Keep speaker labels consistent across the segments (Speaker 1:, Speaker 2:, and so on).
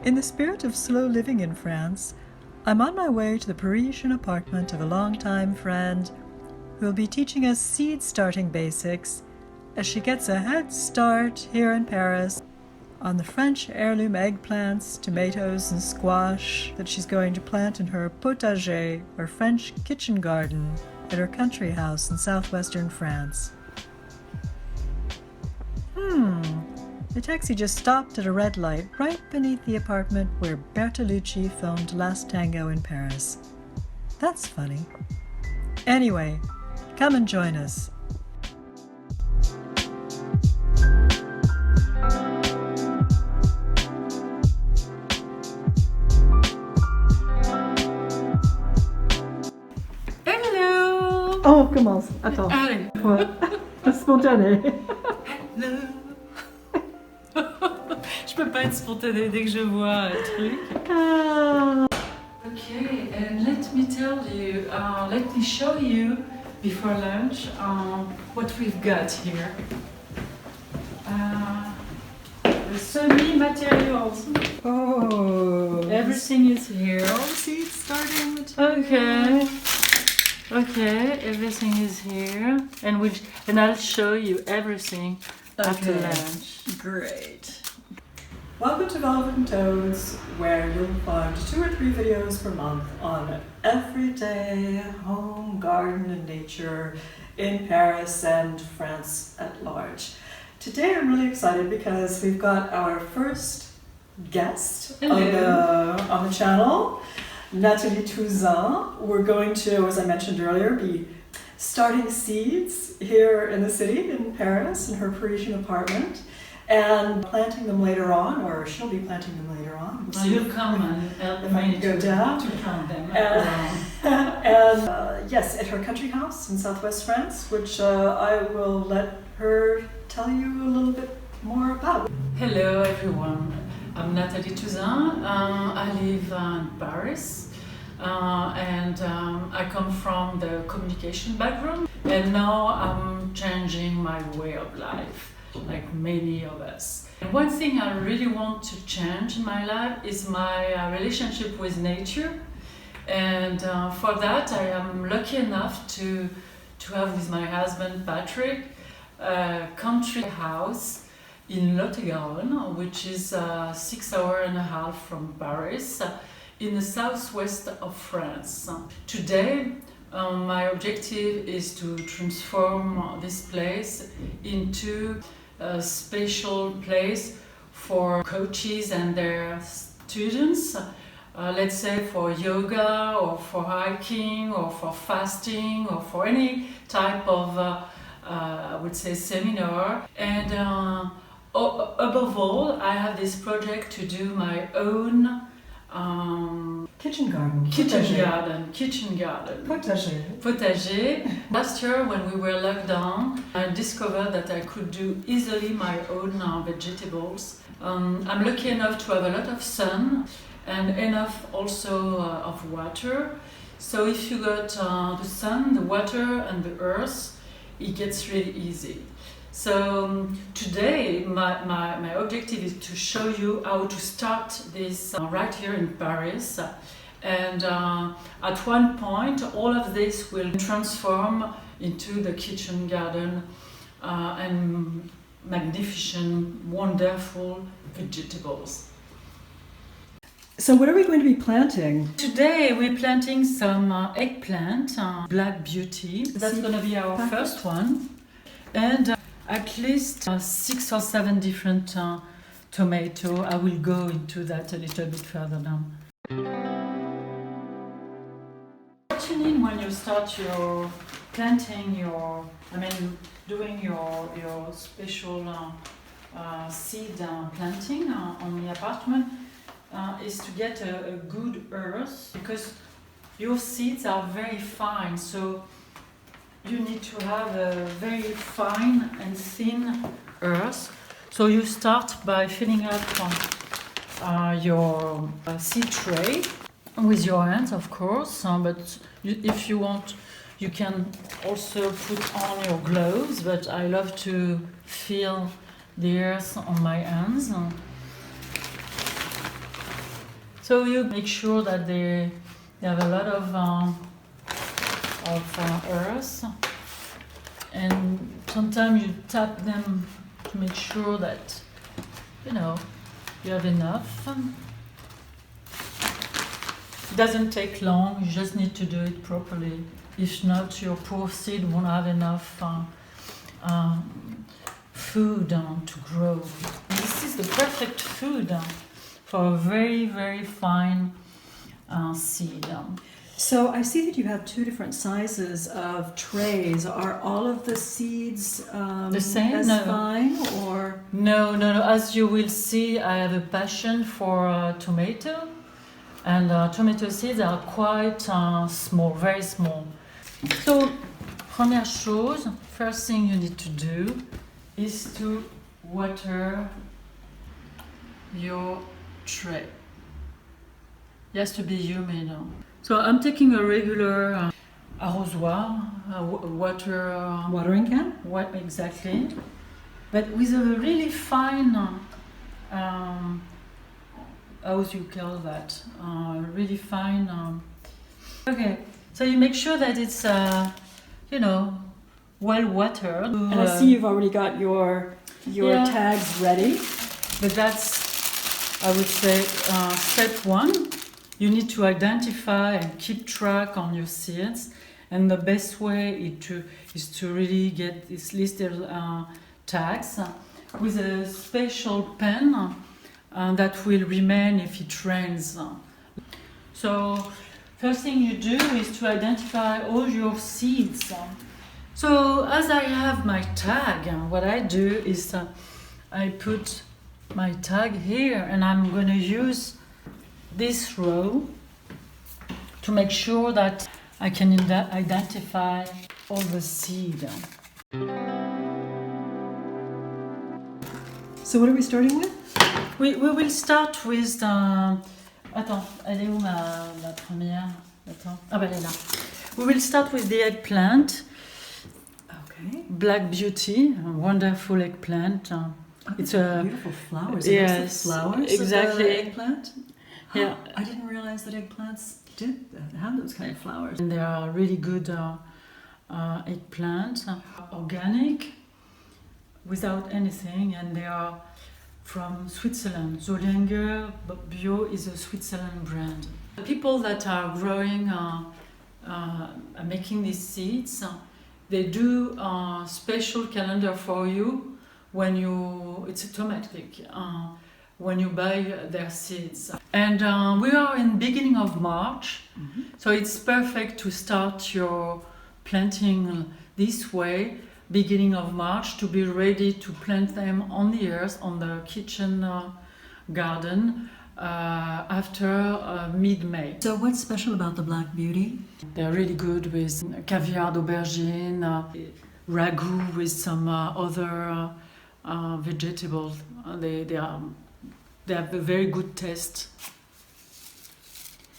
Speaker 1: In the spirit of slow living in France, I'm on my way to the Parisian apartment of a longtime friend who will be teaching us seed starting basics as she gets a head start here in Paris on the French heirloom eggplants, tomatoes and squash that she's going to plant in her potager, or French kitchen garden, at her country house in southwestern France. The taxi just stopped at a red light right beneath the apartment where Bertolucci filmed Last Tango in Paris. That's funny. Anyway, come and join us.
Speaker 2: Hello!
Speaker 1: Oh, commence. Attends.
Speaker 2: Allez.
Speaker 1: Ouais. Spontané.
Speaker 2: Hello! Je peux pas être spontanée dès que je vois un truc. Okay, and let me tell you, let me show you before lunch what we've got here. The semi-materials.
Speaker 1: Oh.
Speaker 2: Everything is here.
Speaker 1: Seed starting material.
Speaker 2: Okay. Okay, everything is here, and I'll show you everything after lunch.
Speaker 1: Great. Welcome to Velvet and Toads, where you'll find 2 or 3 videos per month on everyday home, garden and nature in Paris and France at large. Today I'm really excited because we've got our first guest on the channel, Nathalie Touzin. We're going to, as I mentioned earlier, be starting seeds here in the city, in Paris, in her Parisian apartment, and planting them later on, or she'll be planting them later on.
Speaker 2: We'll you'll come and help me
Speaker 1: go down
Speaker 2: to plant them.
Speaker 1: and yes, at her country house in southwest France, which I will let her tell you a little bit more about.
Speaker 2: Hello everyone, I'm Nathalie Touzin. I live in Paris and I come from the communication background, and now I'm changing my way of life, like many of us. And one thing I really want to change in my life is my relationship with nature, and for that I am lucky enough to have with my husband Patrick a country house in Lot-et-Garonne, which is 6 hours and a half from Paris, in the southwest of France. Today, my objective is to transform this place into a special place for coaches and their students, let's say for yoga or for hiking or for fasting or for any type of I would say seminar. And above all, I have this project to do my own
Speaker 1: kitchen garden.
Speaker 2: Potager. Last year, when we were locked down, I discovered that I could do easily my own vegetables. I'm lucky enough to have a lot of sun and enough also of water. So if you got the sun, the water and the earth, it gets really easy. So today my objective is to show you how to start this right here in Paris, and at one point all of this will transform into the kitchen garden and magnificent, wonderful vegetables.
Speaker 1: So what are we going to be planting?
Speaker 2: Today we're planting some eggplant, Black Beauty. That's going to be our first one, and at least 6 or 7 different tomato. I will go into that a little bit further down. What you need when you start your planting, doing your special seed planting on the apartment, is to get a good earth, because your seeds are very fine, so you need to have a very fine and thin earth. So you start by filling up your seed tray with your hands, of course, but if you want, you can also put on your gloves, but I love to feel the earth on my hands. So you make sure that they have a lot of earth, and sometimes you tap them to make sure that you have enough. It doesn't take long, you just need to do it properly. If not, your poor seed won't have enough food to grow. And this is the perfect food for a very, very fine seed.
Speaker 1: So I see that you have 2 different sizes of trays. Are all of the seeds
Speaker 2: The same?
Speaker 1: as
Speaker 2: No.
Speaker 1: fine, or?
Speaker 2: No. As you will see, I have a passion for tomato, and tomato seeds are quite small, very small. So, première chose, first thing you need to do is to water your tray. It has to be humid. So I'm taking a regular arrosoir, water.
Speaker 1: Watering can?
Speaker 2: What exactly? But with a really fine, how do you call that? Really fine. Okay, so you make sure that it's, well watered.
Speaker 1: And I see you've already got your
Speaker 2: Yeah.
Speaker 1: tags ready.
Speaker 2: But that's, I would say, step 1. You need to identify and keep track on your seeds, and the best way is to really get these little tags with a special pen that will remain if it rains. So first thing you do is to identify all your seeds. So as I have my tag, what I do is I put my tag here, and I'm going to use this row to make sure that I can identify all the seed.
Speaker 1: So what are we starting with?
Speaker 2: We will start with Attends, elle est où ma première? Attends. Ah ben elle est là. We will start with the eggplant.
Speaker 1: Okay.
Speaker 2: Black Beauty, a wonderful eggplant. It's a
Speaker 1: beautiful flowers.
Speaker 2: Yes,
Speaker 1: The flowers
Speaker 2: exactly.
Speaker 1: of the eggplant.
Speaker 2: Yeah.
Speaker 1: I didn't realize that eggplants did have those kind of flowers.
Speaker 2: And they are really good eggplants, organic, without anything, and they are from Switzerland. Zolinger Bio is a Switzerland brand. The people that are growing, making these seeds, they do a special calendar for you when it's automatic. When you buy their seeds. And we are in beginning of March, so it's perfect to start your planting this way, beginning of March, to be ready to plant them on the earth, on the kitchen garden, after mid-May.
Speaker 1: So what's special about the Black Beauty?
Speaker 2: They're really good with caviar d'aubergine, ragu with some other vegetables. They have a very good taste.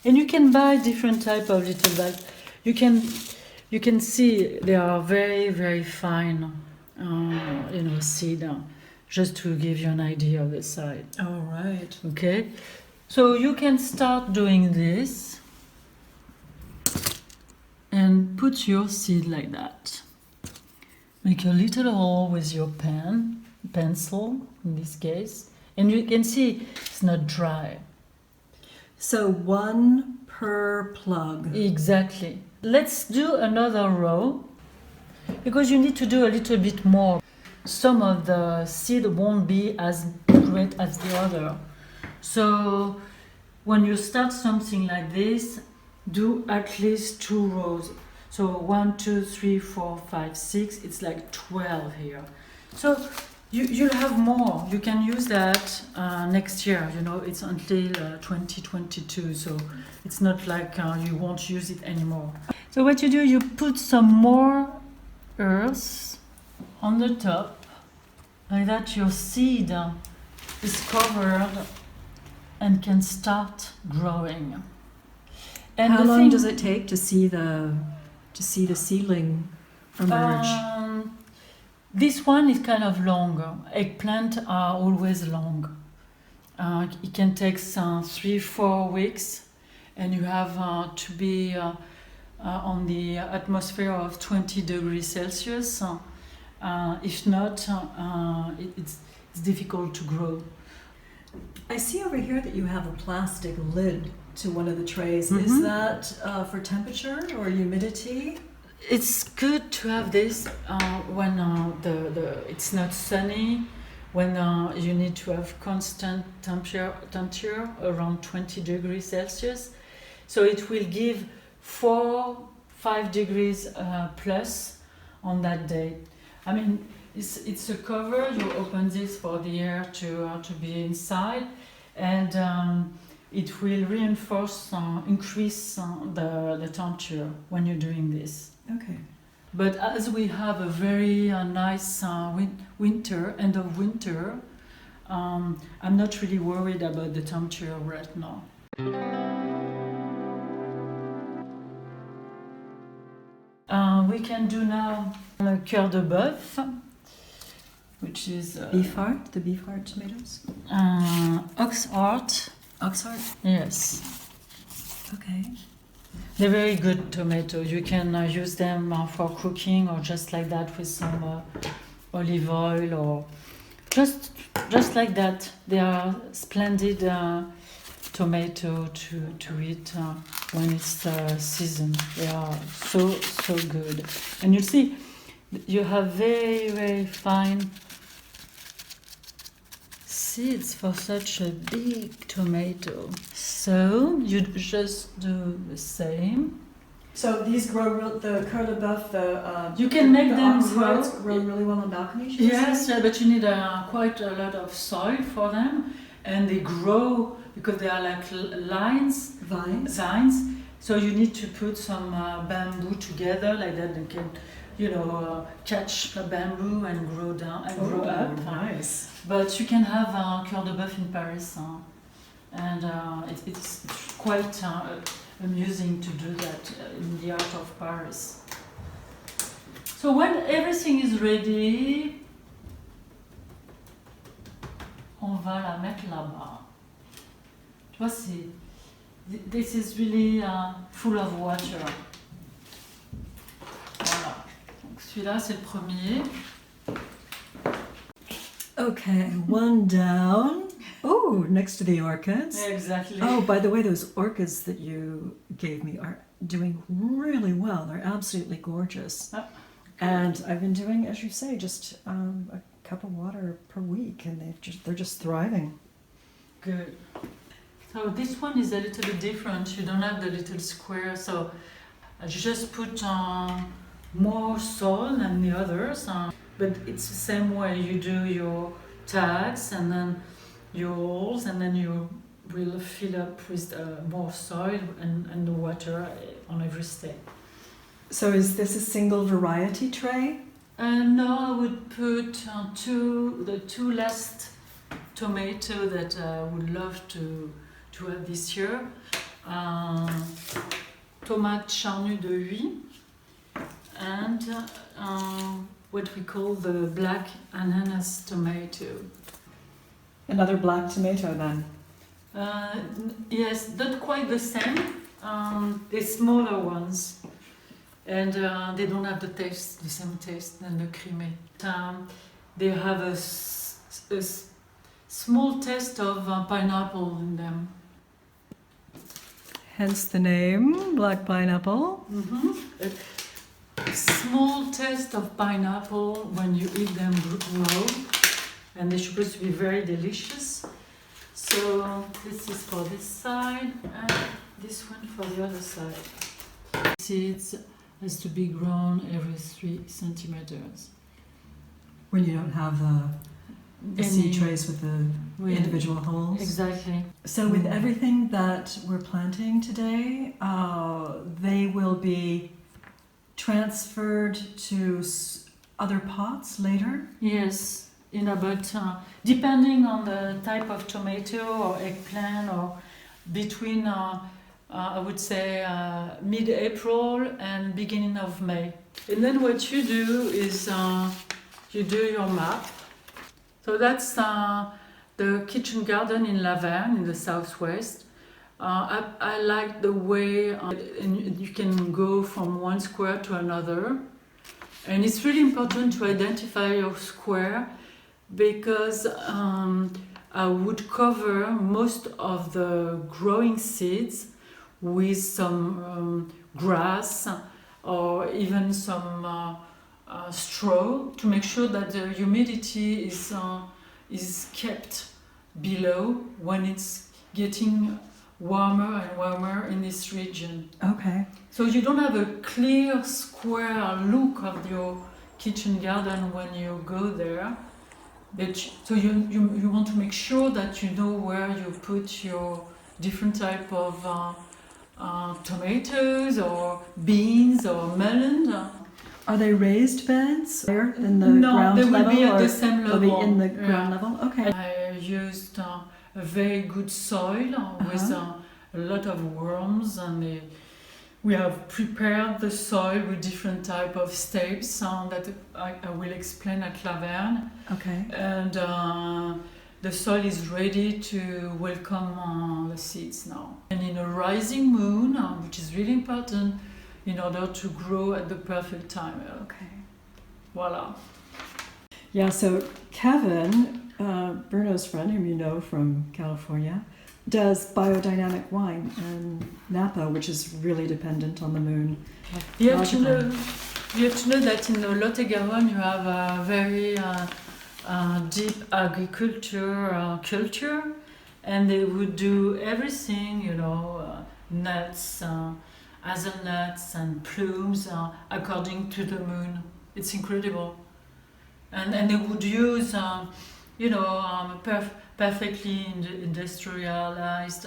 Speaker 2: And you can buy different type of little bags. You can see they are very, very fine, seed, just to give you an idea of the size.
Speaker 1: Oh, right.
Speaker 2: Okay, so you can start doing this and put your seed like that. Make a little hole with your pencil in this case. And you can see it's not dry.
Speaker 1: So 1 per plug.
Speaker 2: Exactly. Let's do another row, because you need to do a little bit more. Some of the seed won't be as great as the other. So when you start something like this, do at least 2 rows. So 1, 2, 3, 4, 5, 6, it's like 12 here. So you'll have more. You can use that next year. It's until 2022, so it's not like you won't use it anymore. So what you do, you put some more earth on the top, like that your seed is covered and can start growing. And
Speaker 1: how long does it take to see the seedling emerge?
Speaker 2: This one is kind of long. Eggplant are always long. It can take 3-4 weeks, and you have to be on the atmosphere of 20 degrees Celsius. If not, it's difficult to grow.
Speaker 1: I see over here that you have a plastic lid to one of the trays.
Speaker 2: Mhm.
Speaker 1: Is that for temperature or humidity?
Speaker 2: It's good to have this when it's not sunny, when you need to have constant temperature around 20 degrees Celsius. So it will give 4-5 degrees plus on that day. I mean, it's a cover. You open this for the air to be inside, and it will reinforce, increase the temperature when you're doing this.
Speaker 1: Okay.
Speaker 2: But as we have a very nice winter, end of winter, I'm not really worried about the temperature right now. We can do now a cœur de bœuf, which is
Speaker 1: Beef heart, the beef heart tomatoes?
Speaker 2: ox heart.
Speaker 1: Ox heart?
Speaker 2: Yes.
Speaker 1: Okay.
Speaker 2: They're very good tomatoes. You can use them for cooking or just like that with some olive oil or just like that. They are splendid tomato to eat when it's season. They are so good. And you see, you have very fine seeds for such a big tomato. So you just do the same.
Speaker 1: So these grow the cœur de bœuf,
Speaker 2: You can make
Speaker 1: the
Speaker 2: them
Speaker 1: ox
Speaker 2: grow.
Speaker 1: hearts grow really well on balconies. you
Speaker 2: Yes,
Speaker 1: say?
Speaker 2: but you need quite a lot of soil for them, and they grow because they are like lines,
Speaker 1: Vines.
Speaker 2: So you need to put some bamboo together like that. They can, catch the bamboo and grow down and grow up.
Speaker 1: Nice.
Speaker 2: But you can have cœur de bœuf in Paris, and it's quite amusing to do that in the art of Paris. So when everything is ready, on va la mettre là-bas. Tu vois, this is really full of water. Voilà. Donc celui-là, c'est le premier.
Speaker 1: Okay, one down. Oh, next to the orchids.
Speaker 2: Exactly.
Speaker 1: Oh, by the way, those orchids that you gave me are doing really well. They're absolutely gorgeous.
Speaker 2: Ah,
Speaker 1: And I've been doing, as you say, just a cup of water per week, and they're just thriving.
Speaker 2: Good. So this one is a little bit different. You don't have the little square, so I just put more soil than the others. But it's the same way. You do your tags and then your holes, and then you will fill up with more soil and the water on every step.
Speaker 1: So is this a single variety tray?
Speaker 2: No, I would put the two last tomato that I would love to have this year. Tomate charnue de Huy and what we call the black ananas tomato.
Speaker 1: Another black tomato then.
Speaker 2: Yes, not quite the same. They're smaller ones, and they don't have the same taste than the creamy. They have a small taste of pineapple in them.
Speaker 1: Hence the name, black pineapple.
Speaker 2: Mm-hmm. A small taste of pineapple when you eat them raw, and they're supposed to be very delicious. So this is for this side, and this one for the other side. Seeds has to be grown every 3 centimeters.
Speaker 1: When you don't have the seed trays with the individual holes.
Speaker 2: Exactly.
Speaker 1: So with everything that we're planting today, they will be transferred to other pots later?
Speaker 2: Yes, in about, depending on the type of tomato or eggplant, or between, I would say, mid-April and beginning of May. And then what you do is you do your map. So that's the kitchen garden in Laverne in the southwest. I like the way and you can go from one square to another. And it's really important to identify your square because I would cover most of the growing seeds with some grass or even some straw to make sure that the humidity is kept below when it's getting warmer and warmer in this region.
Speaker 1: Okay.
Speaker 2: So you don't have a clear square look of your kitchen garden when you go there. So you want to make sure that you know where you put your different type of tomatoes or beans or melon.
Speaker 1: Are they raised beds there in the
Speaker 2: No,
Speaker 1: ground
Speaker 2: they will
Speaker 1: level?
Speaker 2: be at
Speaker 1: or
Speaker 2: the same
Speaker 1: they'll be
Speaker 2: level.
Speaker 1: in the
Speaker 2: Yeah.
Speaker 1: ground level? Okay.
Speaker 2: I used a very good soil with a lot of worms, and we have prepared the soil with different type of steps that I will explain at Laverne.
Speaker 1: Okay.
Speaker 2: And the soil is ready to welcome the seeds now. And in a rising moon, which is really important in order to grow at the perfect time.
Speaker 1: Okay.
Speaker 2: Voila.
Speaker 1: Yeah, so Kevin, Bruno's friend, whom you know from California, does biodynamic wine in Napa, which is really dependent on the moon.
Speaker 2: You have to know that in the Lot-et-Garonne you have a very deep agriculture culture, and they would do everything, nuts, hazelnuts and plumes according to the moon. It's incredible. And they would use, perfectly industrialized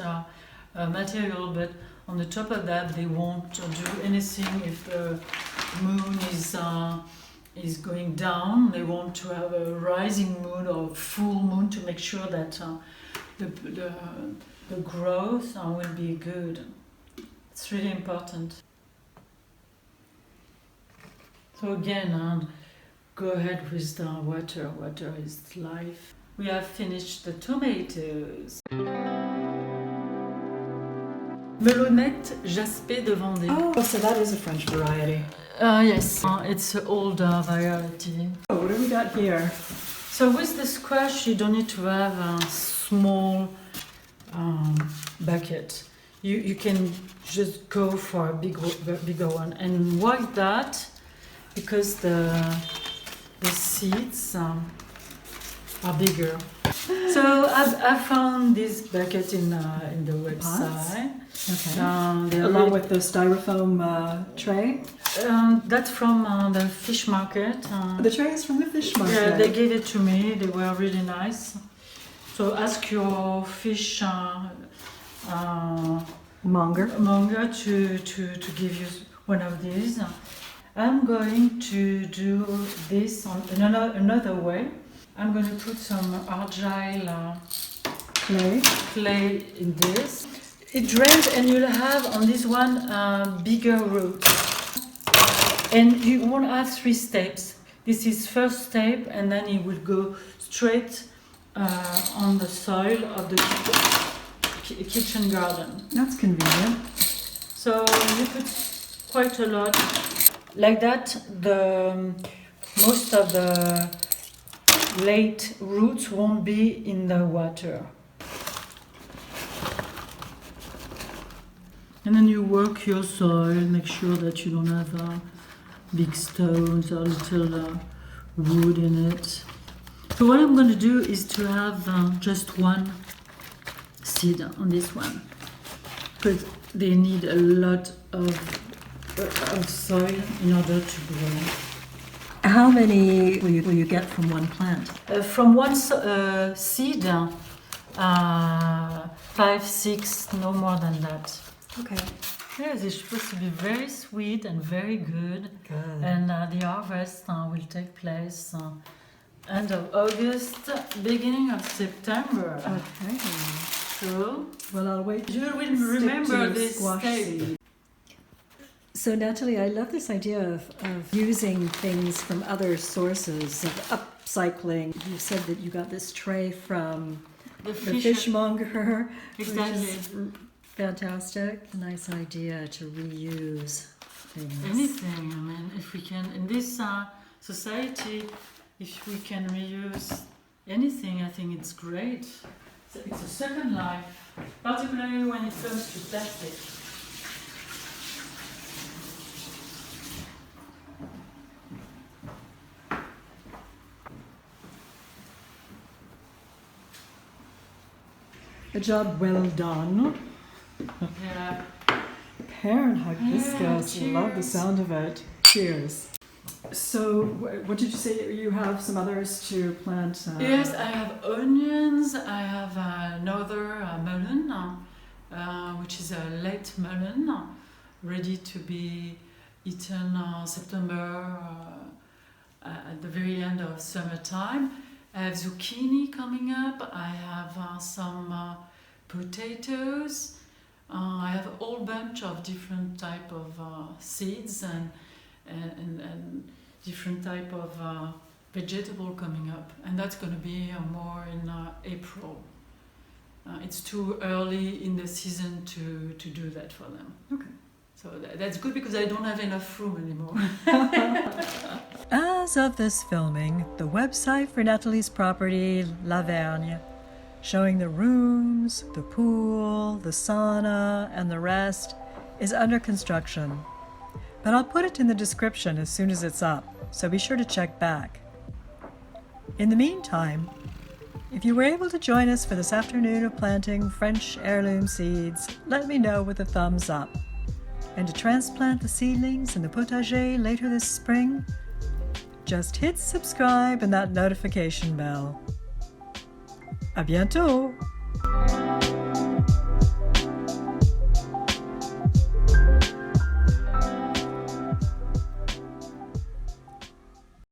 Speaker 2: material, but on the top of that, they won't do anything if the moon is going down. They want to have a rising moon or full moon to make sure that the growth will be good. It's really important. So again, go ahead with the water. Water is life. We have finished the tomatoes. Melonnette Jaspé de Vendée.
Speaker 1: Oh, so that is a French variety.
Speaker 2: Yes, it's an older variety.
Speaker 1: Oh, what have we got here?
Speaker 2: So with the squash, you don't need to have a small bucket. You can just go for a bigger one. And why that? Because the seeds are bigger. So I found this bucket in the website.
Speaker 1: Okay. Along with the styrofoam tray?
Speaker 2: That's from the fish market.
Speaker 1: The tray is from the fish market.
Speaker 2: Yeah, they gave it to me. They were really nice. So ask your fish
Speaker 1: monger
Speaker 2: to give you one of these. I'm going to do this on another way. I'm going to put some argile clay in this. It drains, and you'll have on this one bigger roots. And you won't have 3 steps. This is first step, and then it will go straight on the soil of the kitchen garden.
Speaker 1: That's convenient.
Speaker 2: So you put quite a lot. Like that, most of the late roots won't be in the water. And then you work your soil, make sure that you don't have big stones or little wood in it. So what I'm going to do is to have just one seed on this one, because they need a lot of soil in order to grow.
Speaker 1: How many will you get from one plant?
Speaker 2: From one seed, 5, 6, no more than that.
Speaker 1: Okay.
Speaker 2: Yeah, they're supposed to be very sweet and very good.
Speaker 1: Good.
Speaker 2: And the harvest will take place end of August, beginning of September.
Speaker 1: Okay.
Speaker 2: So,
Speaker 1: Well, I'll wait.
Speaker 2: you will remember this
Speaker 1: squash
Speaker 2: step.
Speaker 1: seed. So Natalie, I love this idea of using things from other sources, of upcycling. You said that you got this tray from the fishmonger,
Speaker 2: Exactly.
Speaker 1: which is fantastic. A nice idea to reuse things.
Speaker 2: Anything. I mean, if we can, in this society, if we can reuse anything, I think it's great. It's a second life, particularly when it comes to plastic.
Speaker 1: A job well done.
Speaker 2: Yeah.
Speaker 1: Pear and hibiscus,
Speaker 2: Yeah,
Speaker 1: love the
Speaker 2: cheers.
Speaker 1: sound of it. Cheers. So, what did you say? You have some others to plant?
Speaker 2: Yes, I have onions. I have another melon, which is a late melon, ready to be eaten September at the very end of summertime. I have zucchini coming up. I have some potatoes. I have a whole bunch of different type of seeds and different type of vegetable coming up, and that's going to be more in April. It's too early in the season to do that for them.
Speaker 1: Okay.
Speaker 2: So that's good because I don't have enough room anymore.
Speaker 1: As of this filming, the website for Natalie's property, L'Auvergne, showing the rooms, the pool, the sauna, and the rest, is under construction. But I'll put it in the description as soon as it's up, so be sure to check back. In the meantime, if you were able to join us for this afternoon of planting French heirloom seeds, let me know with a thumbs up. And to transplant the seedlings in the potager later this spring, just hit subscribe and that notification bell. À bientôt!